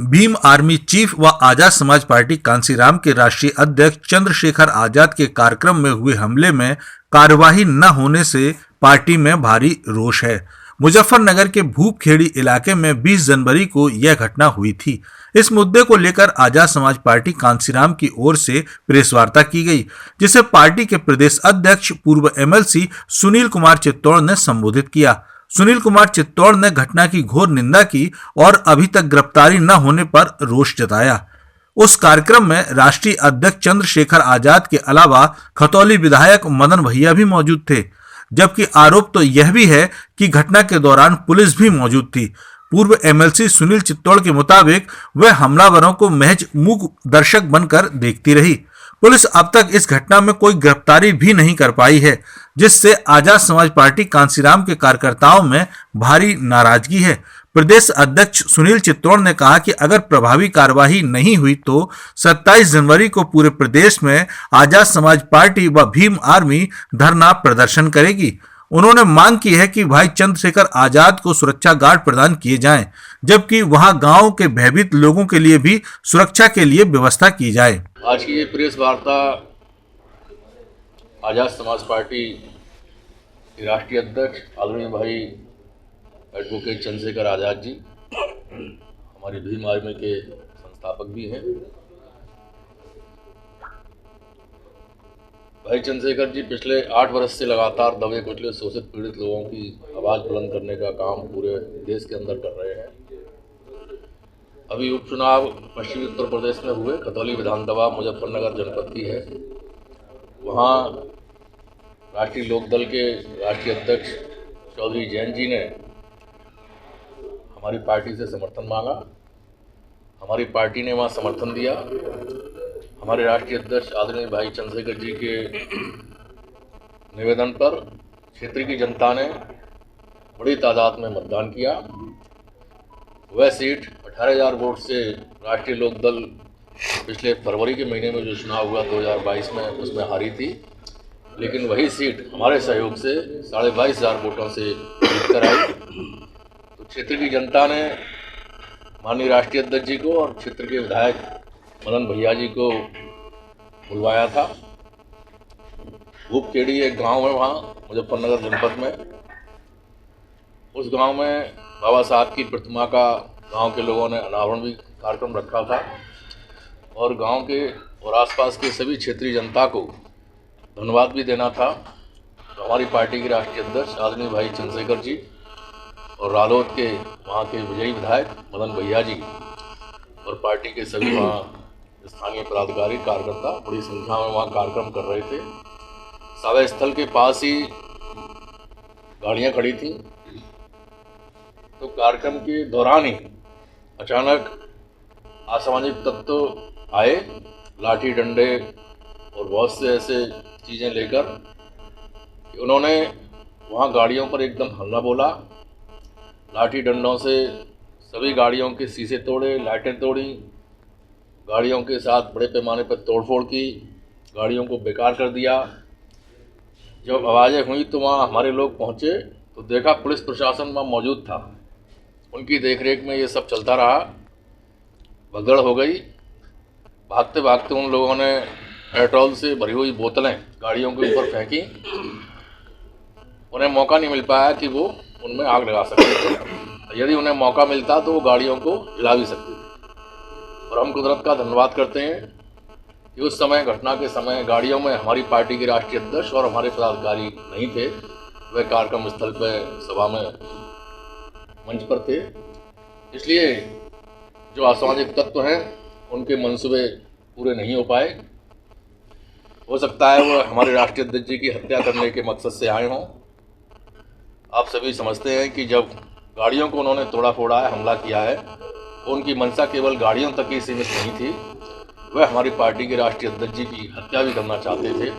Bhim army chief व Azad Samaj party Kanshiram के राष्ट्रीय अध्यक्ष चंद्रशेखर आजाद के कार्यक्रम में हुए हमले में कार्यवाही न होने से पार्टी में भारी रोष है। मुजफ्फरनगर के भूपखेड़ी इलाके में 20 जनवरी को यह घटना हुई थी। इस मुद्दे को लेकर आजाद समाज पार्टी कांसीराम की ओर से प्रेस वार्ता की गई, जिसे पार्टी के प्रदेश अध्यक्ष पूर्व एमएलसी सुनील कुमार चित्तौड़ ने संबोधित किया। सुनील कुमार चित्तौड़ ने घटना की घोर निंदा की और अभी तक गिरफ्तारी न होने पर रोष जताया। उस कार्यक्रम में राष्ट्रीय अध्यक्ष चंद्रशेखर आजाद के अलावा खतौली विधायक मदन भैया भी मौजूद थे, जबकि आरोप तो यह भी है कि घटना के दौरान पुलिस भी मौजूद थी। पूर्व एमएलसी सुनील चित्तौड़ के मुताबिक वह हमलावरों को महज मूक दर्शक बनकर देखती रही। पुलिस अब तक इस घटना में कोई गिरफ्तारी भी नहीं कर पाई है, जिससे आजाद समाज पार्टी कांसीराम के कार्यकर्ताओं में भारी नाराजगी है। प्रदेश अध्यक्ष सुनील चित्तौड़ ने कहा कि अगर प्रभावी कार्यवाही नहीं हुई तो 27 जनवरी को पूरे प्रदेश में आजाद समाज पार्टी व भीम आर्मी धरना प्रदर्शन करेगी। उन्होंने मांग की है कि भाई चंद्रशेखर आजाद को सुरक्षा गार्ड प्रदान किए जाएं, जबकि वहां गांव के भयभीत लोगों के लिए भी सुरक्षा के लिए व्यवस्था की जाए। आज की ये प्रेस वार्ता आजाद समाज पार्टी के राष्ट्रीय अध्यक्ष आदरणीय भाई एडवोकेट चंद्रशेखर आजाद जी, हमारी भीम आर्मी के संस्थापक भी हैं, भाई चंद्रशेखर जी पिछले 8 वर्ष से लगातार दबे कुचले शोषित पीड़ित लोगों की आवाज़ बुलंद करने का काम पूरे देश के अंदर कर रहे हैं। अभी उपचुनाव पश्चिमी उत्तर प्रदेश में हुए, खतौली विधानसभा मुजफ्फरनगर जनपद की है। वहाँ राष्ट्रीय लोकदल के राष्ट्रीय अध्यक्ष चौधरी जैन जी ने हमारी पार्टी से समर्थन मांगा, हमारी पार्टी ने वहाँ समर्थन दिया। हमारे राष्ट्रीय अध्यक्ष आदरणीय भाई चंद्रशेखर जी के निवेदन पर क्षेत्र की जनता ने बड़ी तादाद में मतदान किया। वह सीट 18,000 वोट से राष्ट्रीय लोकदल पिछले फरवरी के महीने में जो चुनाव हुआ 2022 में, उसमें हारी थी, लेकिन वही सीट हमारे सहयोग से 22,500 वोटों से जीत कर आई। तो क्षेत्र की जनता ने माननीय राष्ट्रीय अध्यक्ष जी को और क्षेत्र के विधायक मदन भैया जी को बुलवाया था। भूपखेड़ी एक गांव है वहाँ मुजफ्फरनगर जनपद में। उस गांव में बाबा साहब की प्रतिमा का गांव के लोगों ने अनावरण भी कार्यक्रम रखा था और गांव के और आसपास के सभी क्षेत्रीय जनता को धन्यवाद भी देना था। तो हमारी पार्टी के राष्ट्रीय अध्यक्ष आदरणीय भाई चंद्रशेखर जी और रालोद के वहाँ के विजयी विधायक मदन भैया जी और पार्टी के सभी वहाँ स्थानीय पदाधिकारी कार्यकर्ता बड़ी संख्या में वहाँ कार्यक्रम कर रहे थे। सभा स्थल के पास ही गाड़ियाँ खड़ी थी। तो कार्यक्रम के दौरान ही अचानक असामाजिक तत्व आए, लाठी डंडे और बहुत से ऐसे चीज़ें लेकर उन्होंने वहाँ गाड़ियों पर एकदम हमला बोला। लाठी डंडों से सभी गाड़ियों के शीशे तोड़े, लाइटें तोड़ी, गाड़ियों के साथ बड़े पैमाने पर तोड़फोड़ की, गाड़ियों को बेकार कर दिया। जब आवाज़ें हुई तो वहाँ हमारे लोग पहुँचे तो देखा पुलिस प्रशासन वहाँ मौजूद था। उनकी देखरेख में ये सब चलता रहा। भगदड़ हो गई। भागते भागते उन लोगों ने पेट्रोल से भरी हुई बोतलें गाड़ियों के ऊपर फेंकी। उन्हें मौका नहीं मिल पाया कि वो उनमें आग लगा सकते थे। यदि उन्हें मौका मिलता तो वो गाड़ियों को जला भी सकते थे। और हम कुदरत का धन्यवाद करते हैं कि उस समय, घटना के समय, गाड़ियों में हमारी पार्टी के राष्ट्रीय अध्यक्ष और हमारे पदाधिकारी नहीं थे। वे कार्यक्रम स्थल पर सभा में मंच पर थे। इसलिए जो असामाजिक तत्व हैं उनके मंसूबे पूरे नहीं हो पाए। हो सकता है वो हमारे राष्ट्रीय अध्यक्ष जी की हत्या करने के मकसद से आए हों। आप सभी समझते हैं कि जब गाड़ियों को उन्होंने तोड़ा फोड़ा है, हमला किया है, तो उनकी मंशा केवल गाड़ियों तक ही सीमित नहीं थी। वह हमारी पार्टी के राष्ट्रीय अध्यक्ष जी की हत्या भी करना चाहते थे।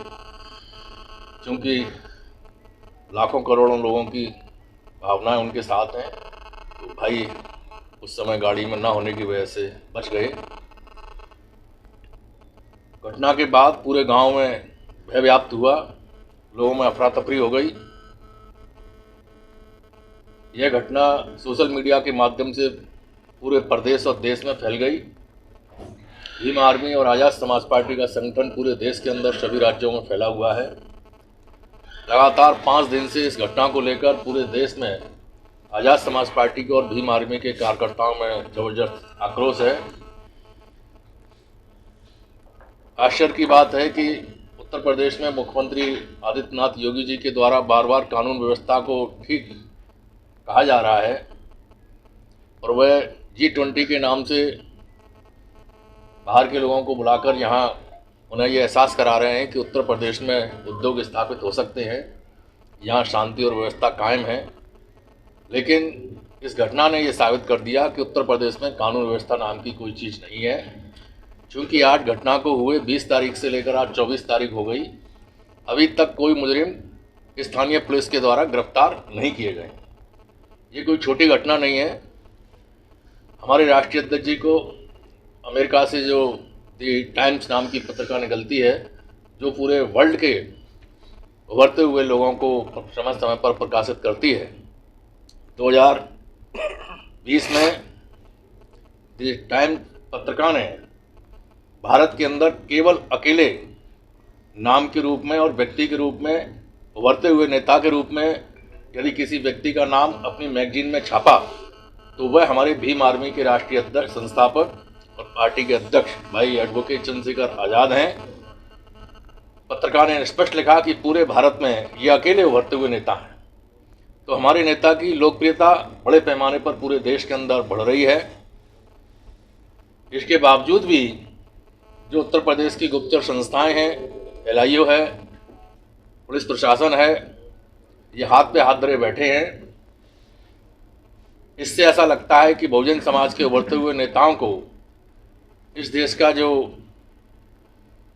क्योंकि लाखों करोड़ों लोगों की भावनाएं उनके साथ हैं, तो भाई उस समय गाड़ी में ना होने की वजह से बच गए। घटना के बाद पूरे गांव में भय व्याप्त हुआ, लोगों में अफरा तफरी हो गई। यह घटना सोशल मीडिया के माध्यम से पूरे प्रदेश और देश में फैल गई। भीम आर्मी और आज़ाद समाज पार्टी का संगठन पूरे देश के अंदर सभी राज्यों में फैला हुआ है। लगातार 5 दिन से इस घटना को लेकर पूरे देश में आज़ाद समाज पार्टी के और भीम आर्मी के कार्यकर्ताओं में जबरदस्त आक्रोश है। आश्चर्य की बात है कि उत्तर प्रदेश में मुख्यमंत्री आदित्यनाथ योगी जी के द्वारा बार बार कानून व्यवस्था को ठीक कहा जा रहा है और वह G20 के नाम से बाहर के लोगों को बुलाकर यहाँ उन्हें ये एहसास करा रहे हैं कि उत्तर प्रदेश में उद्योग स्थापित हो सकते हैं, यहाँ शांति और व्यवस्था कायम है। लेकिन इस घटना ने ये साबित कर दिया कि उत्तर प्रदेश में कानून व्यवस्था नाम की कोई चीज़ नहीं है। चूँकि आज घटना को हुए 20 तारीख से लेकर आज 24 तारीख हो गई, अभी तक कोई मुजरिम स्थानीय पुलिस के द्वारा गिरफ्तार नहीं किए गए। ये कोई छोटी घटना नहीं है। हमारे राष्ट्रीय अध्यक्ष जी को अमेरिका से जो दी टाइम्स नाम की पत्रिका निकलती है, जो पूरे वर्ल्ड के उभरते हुए लोगों को समय समय पर प्रकाशित करती है, 2020 में दी टाइम्स पत्रिका ने भारत के अंदर केवल अकेले नाम के रूप में और व्यक्ति के रूप में, उभरते हुए नेता के रूप में यदि किसी व्यक्ति का नाम अपनी मैगजीन में छापा तो वह हमारे भीम आर्मी के राष्ट्रीय अध्यक्ष, संस्थापक और पार्टी के अध्यक्ष भाई एडवोकेट चंद्रशेखर आज़ाद हैं। पत्रकार ने स्पष्ट लिखा कि पूरे भारत में ये अकेले उभरते हुए नेता हैं। तो हमारे नेता की लोकप्रियता बड़े पैमाने पर पूरे देश के अंदर बढ़ रही है। इसके बावजूद भी जो उत्तर प्रदेश की गुप्तचर संस्थाएं हैं, LIO है, पुलिस प्रशासन है, ये हाथ पे हाथ धरे बैठे हैं। इससे ऐसा लगता है कि बहुजन समाज के उभरते हुए नेताओं को इस देश का जो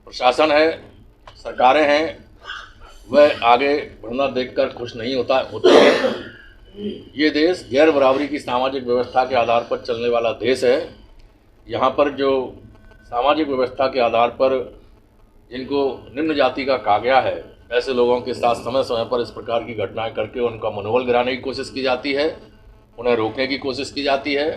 प्रशासन है, सरकारें हैं, वह आगे बढ़ना देखकर खुश नहीं होते हैं। ये देश गैर बराबरी की सामाजिक व्यवस्था के आधार पर चलने वाला देश है। यहाँ पर जो सामाजिक व्यवस्था के आधार पर जिनको निम्न जाति का कहा गया है, ऐसे लोगों के साथ समय समय पर इस प्रकार की घटनाएं करके उनका मनोबल गिराने की कोशिश की जाती है, उन्हें रोकने की कोशिश की जाती है।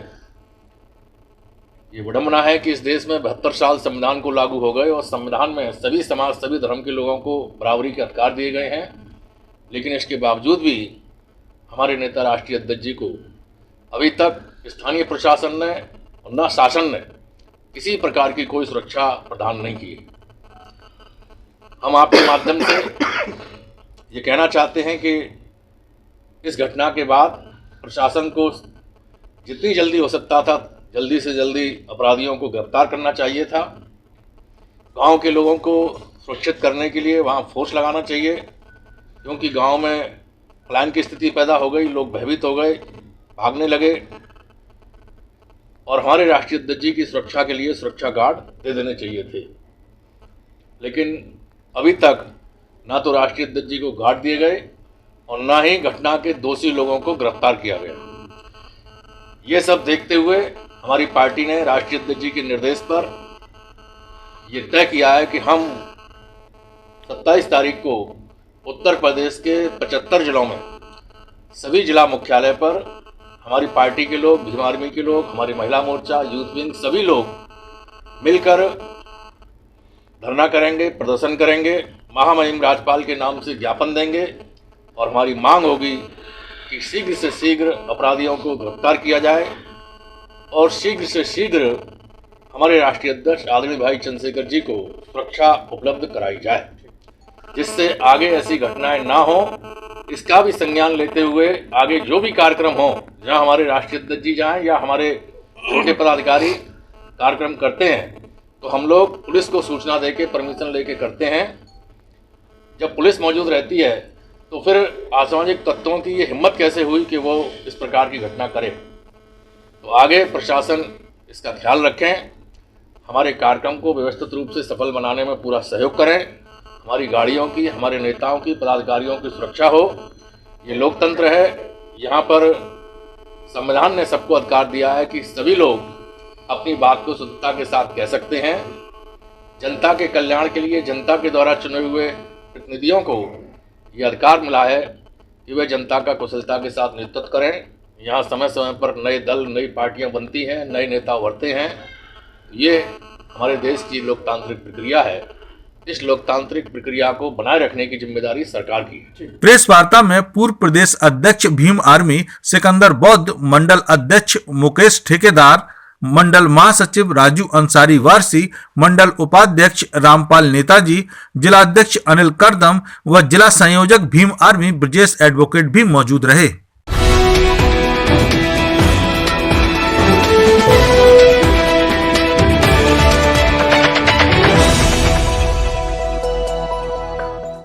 ये विडंबना है कि इस देश में 72 साल संविधान को लागू हो गए और संविधान में सभी समाज, सभी धर्म के लोगों को बराबरी के अधिकार दिए गए हैं, लेकिन इसके बावजूद भी हमारे नेता राष्ट्रीय अध्यक्ष जी को अभी तक स्थानीय प्रशासन ने और न शासन ने किसी प्रकार की कोई सुरक्षा प्रदान नहीं की। हम आपके माध्यम से ये कहना चाहते हैं कि इस घटना के बाद प्रशासन को जितनी जल्दी हो सकता था जल्दी से जल्दी अपराधियों को गिरफ्तार करना चाहिए था। गांव के लोगों को सुरक्षित करने के लिए वहां फोर्स लगाना चाहिए, क्योंकि गांव में पलायन की स्थिति पैदा हो गई, लोग भयभीत हो गए, भागने लगे और हमारे राष्ट्रीय अध्यक्ष जी की सुरक्षा के लिए सुरक्षा गार्ड दे देने चाहिए थे। लेकिन अभी तक ना तो राष्ट्रीय अध्यक्ष जी को गार्ड दिए गए और ना ही घटना के दोषी लोगों को गिरफ्तार किया गया। ये सब देखते हुए हमारी पार्टी ने राष्ट्रीय अध्यक्ष जी के निर्देश पर यह तय किया है कि हम 27 तारीख को उत्तर प्रदेश के 75 जिलों में सभी जिला मुख्यालय पर हमारी पार्टी के लोग, भीम आर्मी के लोग, हमारी महिला मोर्चा, यूथ विंग, सभी लोग मिलकर धरना करेंगे, प्रदर्शन करेंगे, महामहिम राज्यपाल के नाम से ज्ञापन देंगे और हमारी मांग होगी कि शीघ्र से शीघ्र अपराधियों को गिरफ्तार किया जाए और शीघ्र से शीघ्र हमारे राष्ट्रीय अध्यक्ष आदरणीय भाई चंद्रशेखर जी को सुरक्षा उपलब्ध कराई जाए, जिससे आगे ऐसी घटनाएं ना हो। इसका भी संज्ञान लेते हुए आगे जो भी कार्यक्रम हो, जहां हमारे राष्ट्रीय अध्यक्ष जी जाएं या हमारे छोटे पदाधिकारी कार्यक्रम करते हैं, तो हम लोग पुलिस को सूचना देके परमिशन लेके करते हैं। जब पुलिस मौजूद रहती है तो फिर असामाजिक तत्वों की ये हिम्मत कैसे हुई कि वो इस प्रकार की घटना करे। तो आगे प्रशासन इसका ख्याल रखें, हमारे कार्यक्रम को व्यवस्थित रूप से सफल बनाने में पूरा सहयोग करें, हमारी गाड़ियों की, हमारे नेताओं की, पदाधिकारियों की सुरक्षा हो। ये लोकतंत्र है, यहाँ पर संविधान ने सबको अधिकार दिया है कि सभी लोग अपनी बात को शुद्धता के साथ कह सकते हैं। जनता के कल्याण के लिए जनता के द्वारा चुने हुए प्रतिनिधियों को ये अधिकार मिला है कि वे जनता का कुशलता के साथ नेतृत्व करें यहाँ समय समय पर नए दल, नई पार्टियां बनती हैं, नए नेता उभरते हैं। ये हमारे देश की लोकतांत्रिक प्रक्रिया है। इस लोकतांत्रिक प्रक्रिया को बनाए रखने की जिम्मेदारी सरकार की है। प्रेस वार्ता में पूर्व प्रदेश अध्यक्ष भीम आर्मी सिकंदर बौद्ध, मंडल अध्यक्ष मुकेश ठेकेदार, मंडल महासचिव राजू अंसारी वारसी, मंडल उपाध्यक्ष रामपाल नेताजी, जिलाध्यक्ष अनिल करदम व जिला संयोजक भीम आर्मी ब्रजेश एडवोकेट भी मौजूद रहे।